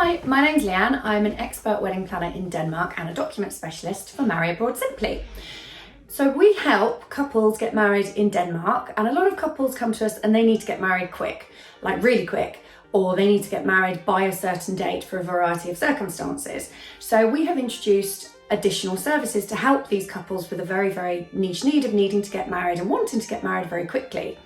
Hi, my name's Leanne. I'm an expert wedding planner in Denmark and a document specialist for Marry Abroad Simply. So we help couples get married in Denmark, and a lot of couples come to us and they need to get married quick, like really quick, or they need to get married by a certain date for a variety of circumstances. So we have introduced additional services to help these couples with a very, very niche need of needing to get married and wanting to get married very quickly.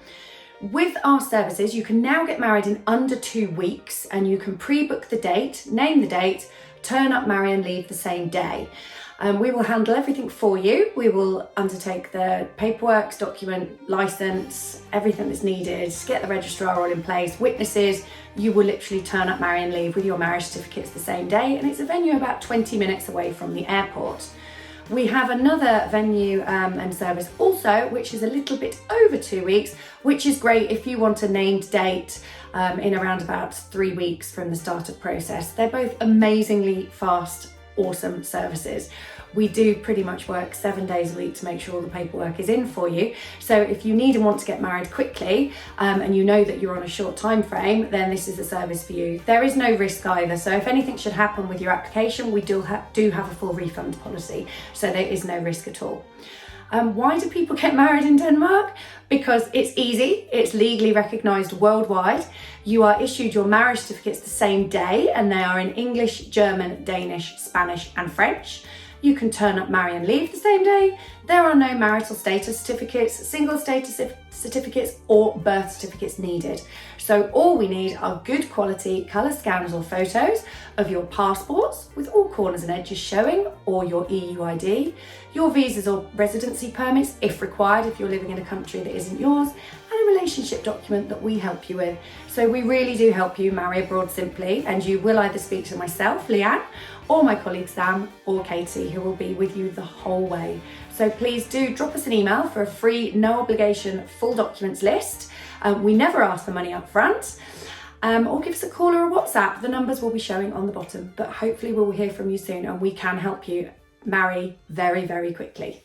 With our services, you can now get married in under 2 weeks, and you can pre-book the date, name the date, turn up, marry and leave the same day. We will handle everything for you. We will undertake the paperwork, document, license, everything that's needed, get the registrar all in place, witnesses. You will literally turn up, marry and leave with your marriage certificates the same day, and it's a venue about 20 minutes away from the airport. We have another venue and service also, which is a little bit over 2 weeks, which is great if you want a named date in around about 3 weeks from the start of process. They're both amazingly fast, awesome services. We do pretty much work 7 days a week to make sure all the paperwork is in for you. So if you need and want to get married quickly and you know that you're on a short time frame, then this is the service for you. There is no risk either. So if anything should happen with your application, we do have a full refund policy. So there is no risk at all. Why do people get married in Denmark? Because it's easy, it's legally recognised worldwide. You are issued your marriage certificates the same day, and they are in English, German, Danish, Spanish and French. You can turn up, marry and leave the same day. There are no marital status certificates, single status certificates or birth certificates needed. So all we need are good quality colour scans or photos of your passports with all corners and edges showing, or your EU ID, your visas or residency permits if required if you're living in a country that isn't yours, and a relationship document that we help you with. So we really do help you marry abroad simply, and you will either speak to myself, Leanne, or my colleague Sam or Katie, who will be with you the whole way. So please do drop us an email for a free, no obligation, full documents list. We never ask for money up front. Or give us a call or a WhatsApp. The numbers will be showing on the bottom, but hopefully we'll hear from you soon and we can help you marry very, very quickly.